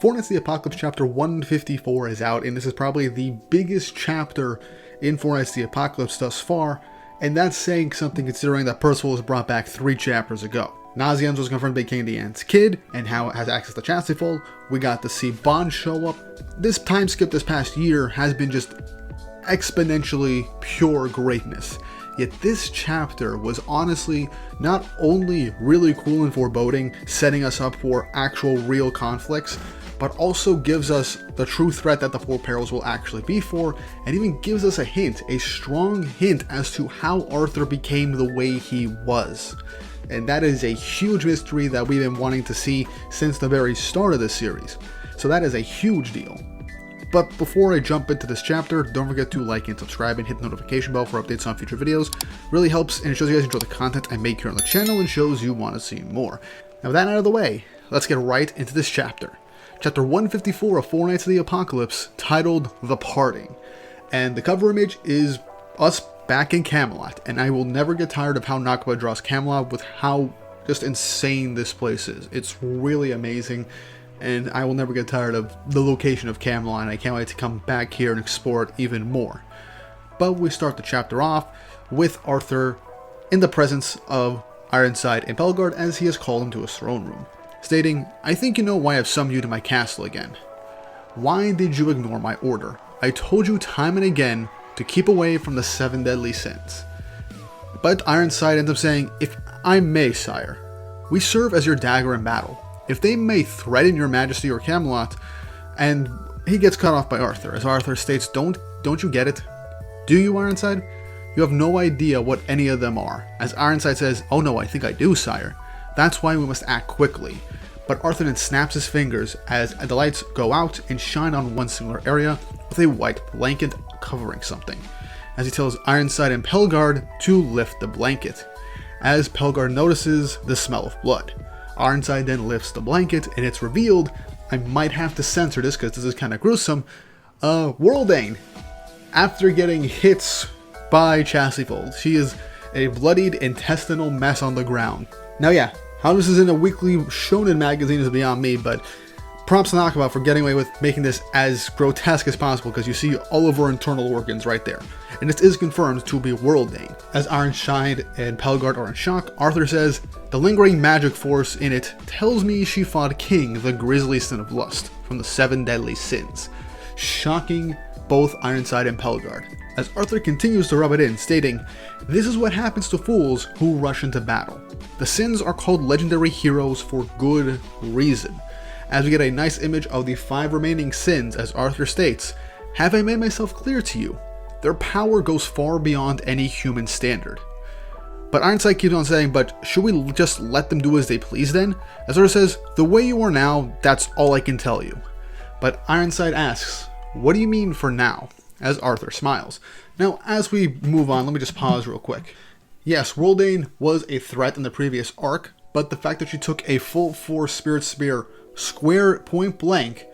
Four Nights of the Apocalypse chapter 154 is out, and this is probably the biggest chapter in Four Nights of the Apocalypse thus far, and that's saying something considering that Percival was brought back 3 chapters ago. Nazians was confirmed by King Diane's kid, and how it has access to Chastity Fold. We got to see Bond show up. This time skip this past year has been just exponentially pure greatness. Yet this chapter was honestly not only really cool and foreboding, setting us up for actual real conflicts, but also gives us the true threat that the 4 Perils will actually be for, and even gives us a hint, a strong hint as to how Arthur became the way he was. And that is a huge mystery that we've been wanting to see since the very start of this series. So that is a huge deal. But before I jump into this chapter, don't forget to like and subscribe and hit the notification bell for updates on future videos. It really helps and it shows you guys enjoy the content I make here on the channel and shows you want to see more. Now with that out of the way, let's get right into this chapter. Chapter 154 of Four Nights of the Apocalypse, titled The Parting. And the cover image is us back in Camelot, and I will never get tired of how Nakaba draws Camelot with how just insane this place is. It's really amazing. And I will never get tired of the location of Camelot, and I can't wait to come back here and explore it even more. But we start the chapter off with Arthur in the presence of Ironside and Pelgard as he has called him to his throne room, stating, "I think you know why I've summoned you to my castle again. Why did you ignore my order? I told you time and again to keep away from the 7 deadly sins." But Ironside ends up saying, "If I may, sire, we serve as your dagger in battle. If they may threaten your majesty or Camelot," and he gets cut off by Arthur, as Arthur states, don't you get it? Do you, Ironside? You have no idea what any of them are. As Ironside says, "Oh no, I think I do, sire. That's why we must act quickly." But Arthur then snaps his fingers as the lights go out and shine on one singular area with a white blanket covering something, as he tells Ironside and Pelgard to lift the blanket, as Pelgard notices the smell of blood. Ironside then lifts the blanket, and it's revealed, I might have to censor this because this is kind of gruesome, Worldane, after getting hit by Chastity Fold. She is a bloodied intestinal mess on the ground. Now yeah, how this is in a weekly shonen magazine is beyond me, but props to Nakaba for getting away with making this as grotesque as possible, because you see all of her internal organs right there. And this is confirmed to be Worldane. As Ironside and Pelgard are in shock, Arthur says, "The lingering magic force in it tells me she fought King, the grisly sin of lust, from the 7 deadly sins," shocking both Ironside and Pelgard. As Arthur continues to rub it in, stating, "This is what happens to fools who rush into battle. The sins are called legendary heroes for good reason." As we get a nice image of the 5 remaining sins, as Arthur states, "Have I made myself clear to you? Their power goes far beyond any human standard." But Ironside keeps on saying, "But should we just let them do as they please then?" As Arthur says, "The way you are now, that's all I can tell you." But Ironside asks, "What do you mean for now?" As Arthur smiles. Now, as we move on, let me just pause real quick. Yes, Worldane was a threat in the previous arc, but the fact that she took a full force Spirit Spear square point blank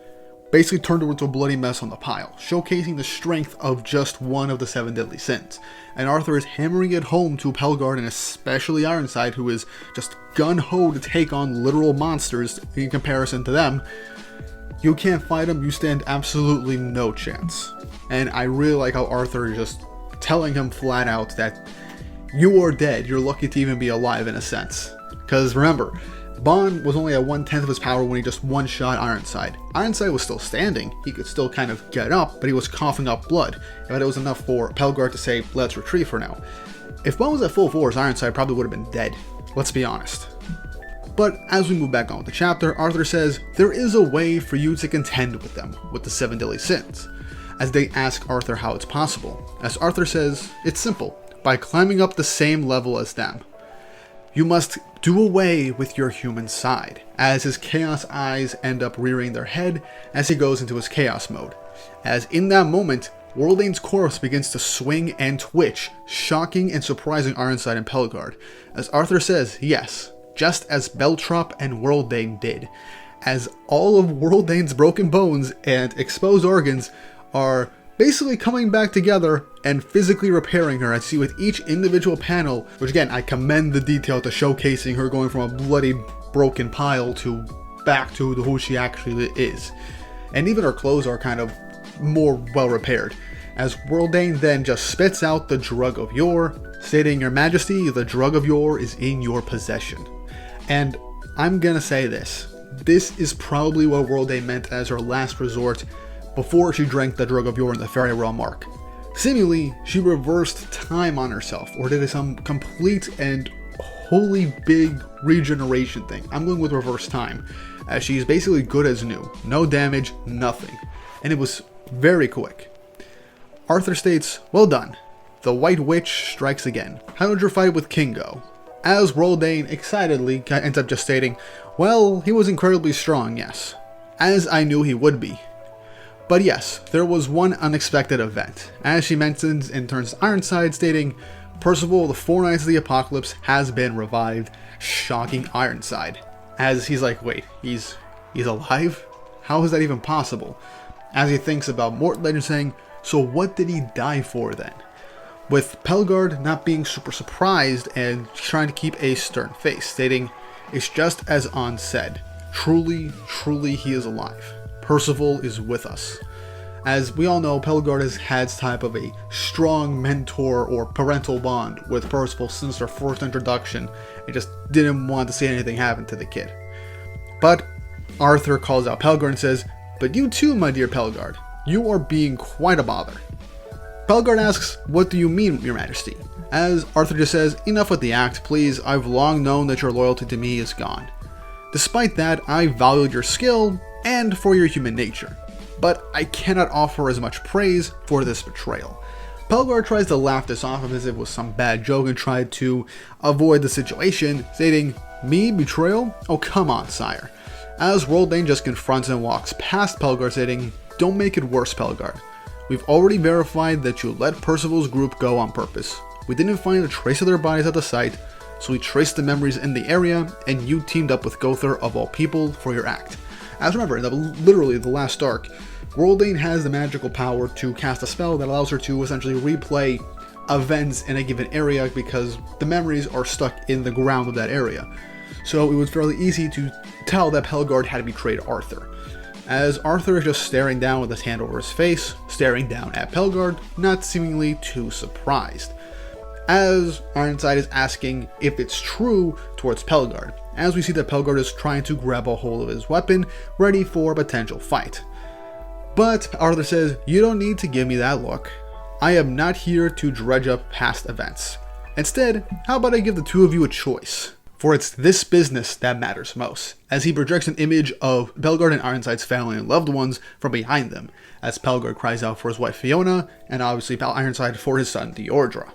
basically turned her into a bloody mess on the pile, showcasing the strength of just one of the 7 deadly sins. And Arthur is hammering it home to Pelgard and especially Ironside, who is just gun-ho to take on literal monsters in comparison to them. You can't fight them, you stand absolutely no chance. And I really like how Arthur is just telling him flat out that you are dead, you're lucky to even be alive in a sense. Because remember, Bond was only at 1/10 of his power when he just one-shot Ironside. Ironside was still standing, he could still kind of get up, but he was coughing up blood. But it was enough for Pelgard to say, "Let's retreat for now." If Bond was at full force, Ironside probably would have been dead, let's be honest. But as we move back on with the chapter, Arthur says, "There is a way for you to contend with them, with the 7 deadly sins." As they ask Arthur how it's possible. As Arthur says, "It's simple, by climbing up the same level as them. You must do away with your human side," as his chaos eyes end up rearing their head as he goes into his chaos mode. As in that moment, Worldane's corpse begins to swing and twitch, shocking and surprising Ironside and Pelgard. As Arthur says, yes, just as Beltrop and Worldane did, as all of Worldane's broken bones and exposed organs are basically coming back together and physically repairing her. I see with each individual panel, which again, I commend the detail to showcasing her going from a bloody broken pile to back to who she actually is. And even her clothes are kind of more well repaired, as Worldane then just spits out the drug of yore, stating, "Your Majesty, the drug of yore is in your possession." And I'm gonna say this is probably what Worldane meant as her last resort before she drank the drug of yore in the Fairy Realm arc. Seemingly, she reversed time on herself, or did some complete and wholly big regeneration thing. I'm going with reverse time, as she's basically good as new. No damage, nothing. And it was very quick. Arthur states, "Well done. The White Witch strikes again. How did your fight with King go?" As Worldane excitedly ends up just stating, "Well, he was incredibly strong, yes. As I knew he would be. But yes, there was one unexpected event." As she mentions and turns to Ironside, stating, "Percival, the Four Knights of the Apocalypse has been revived," shocking Ironside. As he's like, wait, he's alive? How is that even possible? As he thinks about Mortlegend saying, "So what did he die for then?" With Pelgard not being super surprised and trying to keep a stern face, stating, "It's just as An said. Truly, truly he is alive. Percival is with us." As we all know, Pelgard has had type of a strong mentor or parental bond with Percival since their first introduction, and just didn't want to see anything happen to the kid. But Arthur calls out Pelgard and says, "But you too, my dear Pelgard. You are being quite a bother." Pelgard asks, "What do you mean, your Majesty?" As Arthur just says, "Enough with the act, please. I've long known that your loyalty to me is gone. Despite that, I valued your skill and for your human nature, but I cannot offer as much praise for this betrayal." Pelgard tries to laugh this off as if it was some bad joke and tried to avoid the situation, stating, "Me? Betrayal? Oh, come on, sire." As Worldane just confronts and walks past Pelgard, stating, "Don't make it worse, Pelgard. We've already verified that you let Percival's group go on purpose. We didn't find a trace of their bodies at the site, so we traced the memories in the area, and you teamed up with Gother of all people for your act." As remember, in literally the last arc, Worldane has the magical power to cast a spell that allows her to essentially replay events in a given area because the memories are stuck in the ground of that area. So it was fairly easy to tell that Pelgard had betrayed Arthur. As Arthur is just staring down with his hand over his face, staring down at Pelgard, not seemingly too surprised. As Ironside is asking if it's true towards Pelgard, as we see that Pelgard is trying to grab a hold of his weapon, ready for a potential fight. But Arthur says, "You don't need to give me that look. I am not here to dredge up past events. Instead, how about I give the two of you a choice? For it's this business that matters most," as he projects an image of Pelgard and Ironside's family and loved ones from behind them, as Pelgard cries out for his wife Fiona, and obviously Ironside for his son Deordra.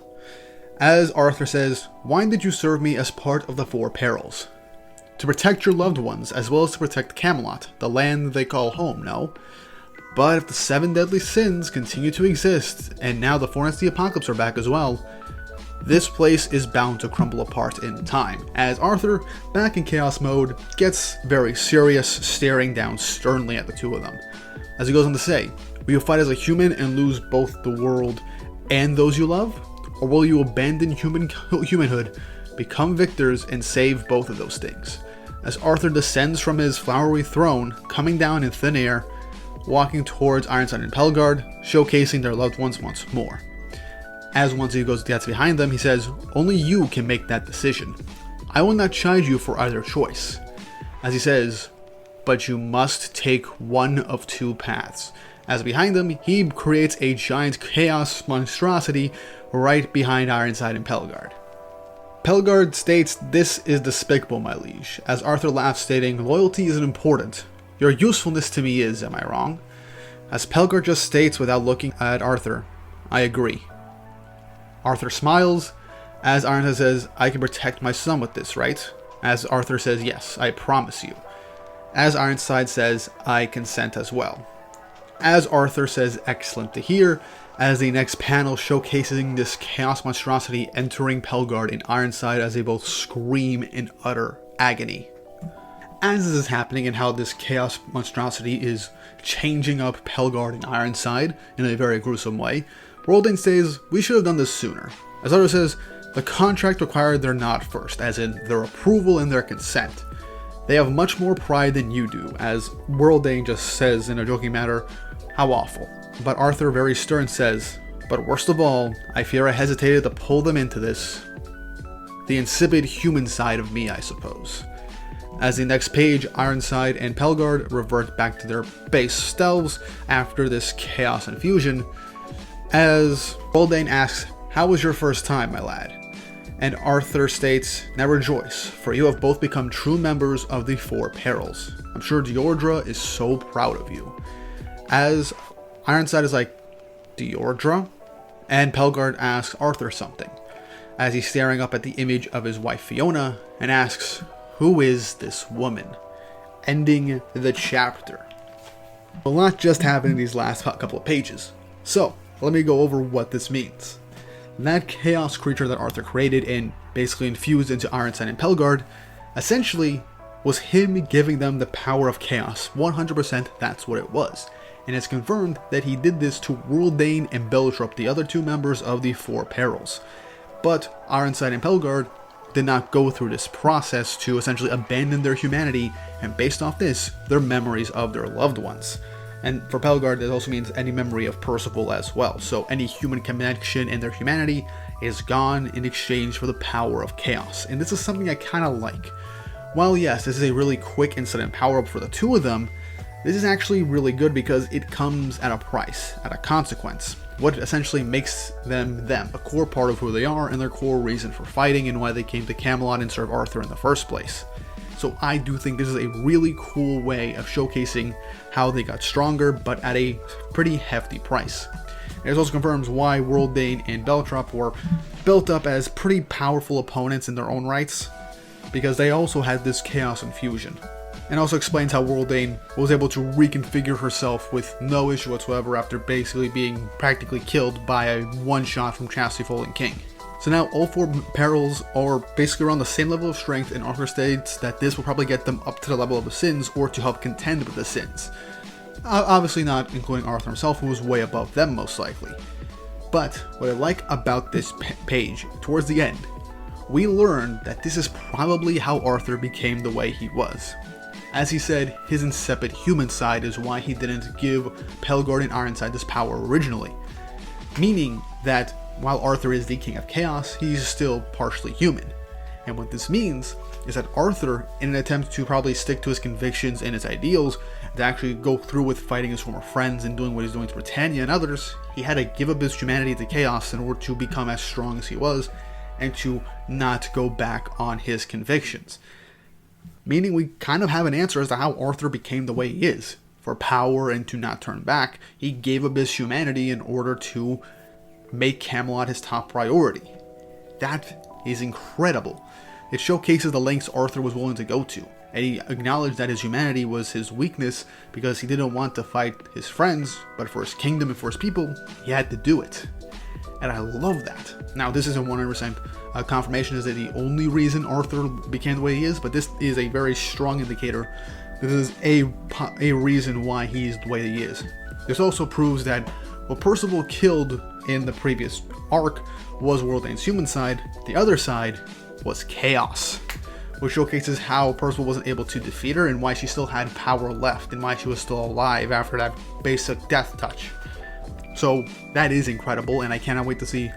As Arthur says, "Why did you serve me as part of the Four Perils? To protect your loved ones, as well as to protect Camelot, the land they call home, no? But if the 7 deadly sins continue to exist, and now the Four Knights of the Apocalypse are back as well, this place is bound to crumble apart in time." As Arthur, back in chaos mode, gets very serious, staring down sternly at the two of them. As he goes on to say, "Will you fight as a human and lose both the world and those you love? Or will you abandon humanhood, become victors, and save both of those things?" As Arthur descends from his flowery throne, coming down in thin air, walking towards Ironside and Pelgard, showcasing their loved ones once more. As once he gets behind them, he says, "Only you can make that decision. I will not chide you for either choice." As he says, "But you must take one of two paths." As behind them, he creates a giant chaos monstrosity right behind Ironside and Pelgard. Pelgard states, "This is despicable, my liege," as Arthur laughs, stating, "Loyalty isn't important. Your usefulness to me is, am I wrong?" As Pelgard just states without looking at Arthur, "I agree." Arthur smiles, as Ironside says, "I can protect my son with this, right?" As Arthur says, "Yes, I promise you." As Ironside says, "I consent as well." As Arthur says, "Excellent to hear," as the next panel showcasing this chaos monstrosity entering Pelgard and Ironside as they both scream in utter agony. As this is happening and how this chaos monstrosity is changing up Pelgard and Ironside in a very gruesome way, Worldane says, "We should have done this sooner." As Arthur says, "The contract required their nod first," as in their approval and their consent. They have much more pride than you do, as Worldane just says in a joking manner, how awful. But Arthur, very stern, says, but worst of all, I fear I hesitated to pull them into this. The insipid human side of me, I suppose. As the next page, Ironside and Pelgard revert back to their base selves after this chaos infusion, as Worldane asks, how was your first time, my lad? And Arthur states, now rejoice, for you have both become true members of the Four Perils. I'm sure Diordra is so proud of you. As Ironside is like, Diordra? And Pelgard asks Arthur something, as he's staring up at the image of his wife Fiona, and asks, who is this woman? Ending the chapter. A lot just happened in these last couple of pages. So, let me go over what this means. That chaos creature that Arthur created and basically infused into Ironside and Pelgard, essentially was him giving them the power of chaos. 100% that's what it was. And it's confirmed that he did this to Worldane and Beltrop, the other two members of the Four Perils. But Ironside and Pelgard did not go through this process to essentially abandon their humanity, and based off this, their memories of their loved ones. And for Pelgard, that also means any memory of Percival as well, so any human connection in their humanity is gone in exchange for the power of chaos. And this is something I kind of like. While yes, this is a really quick instant power-up for the two of them, this is actually really good because it comes at a price, at a consequence. What essentially makes them, a core part of who they are and their core reason for fighting and why they came to Camelot and serve Arthur in the first place. So I do think this is a really cool way of showcasing how they got stronger, but at a pretty hefty price. And it also confirms why Worldane and Beltrop were built up as pretty powerful opponents in their own rights, because they also had this chaos infusion. And also explains how Worldane was able to reconfigure herself with no issue whatsoever after basically being practically killed by a one-shot from Chastity Fallen King. So now all four perils are basically around the same level of strength, and Arthur states that this will probably get them up to the level of the Sins or to help contend with the Sins. Obviously not including Arthur himself, who was way above them most likely. But what I like about this page, towards the end, we learn that this is probably how Arthur became the way he was. As he said, his insipid human side is why he didn't give Pelgard and Ironside this power originally. Meaning that while Arthur is the King of Chaos, he's still partially human. And what this means is that Arthur, in an attempt to probably stick to his convictions and his ideals, to actually go through with fighting his former friends and doing what he's doing to Britannia and others, he had to give up his humanity to chaos in order to become as strong as he was, and to not go back on his convictions. Meaning we kind of have an answer as to how Arthur became the way he is. For power and to not turn back, he gave up his humanity in order to make Camelot his top priority. That is incredible. It showcases the lengths Arthur was willing to go to, and he acknowledged that his humanity was his weakness because he didn't want to fight his friends, but for his kingdom and for his people, he had to do it. And I love that. Now, this isn't 100% confirmation is that the only reason Arthur became the way he is, but this is a very strong indicator that this is a reason why he's the way he is. This also proves that what Percival killed in the previous arc was Worldane's human side, the other side was chaos, which showcases how Percival wasn't able to defeat her and why she still had power left and why she was still alive after that basic death touch. So that is incredible, and I cannot wait to see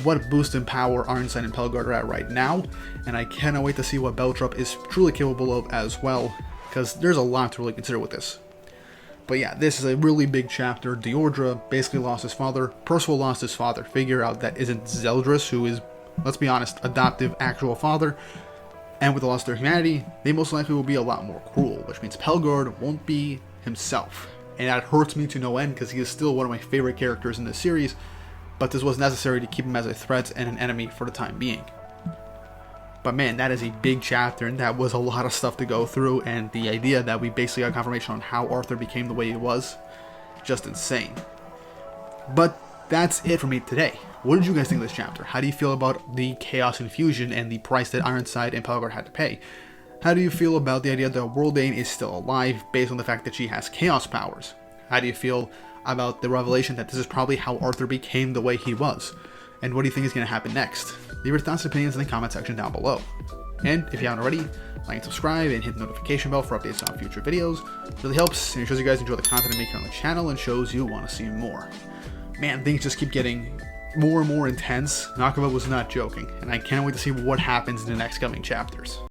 what boost in power Ironside and Pelgard are at right now, and I cannot wait to see what Beltrop is truly capable of as well, because there's a lot to really consider with this. But yeah, this is a really big chapter. Diordra basically lost his father, Percival lost his father figure out that isn't Zeldris, who is, let's be honest, adoptive actual father, and with the loss of their humanity, they most likely will be a lot more cruel, which means Pelgard won't be himself. And that hurts me to no end because he is still one of my favorite characters in this series, but this was necessary to keep him as a threat and an enemy for the time being. But man, that is a big chapter, and that was a lot of stuff to go through, and the idea that we basically got confirmation on how Arthur became the way he was, just insane. But that's it for me today. What did you guys think of this chapter? How do you feel about the Chaos Infusion and the price that Ironside and Pelgard had to pay? How do you feel about the idea that Worldane is still alive based on the fact that she has chaos powers? How do you feel about the revelation that this is probably how Arthur became the way he was? And what do you think is going to happen next? Leave your thoughts and opinions in the comment section down below. And if you haven't already, like and subscribe and hit the notification bell for updates on future videos. It really helps, and it shows you guys enjoy the content I make here on the channel and shows you want to see more. Man, things just keep getting more and more intense. Nakaba was not joking, and I can't wait to see what happens in the next coming chapters.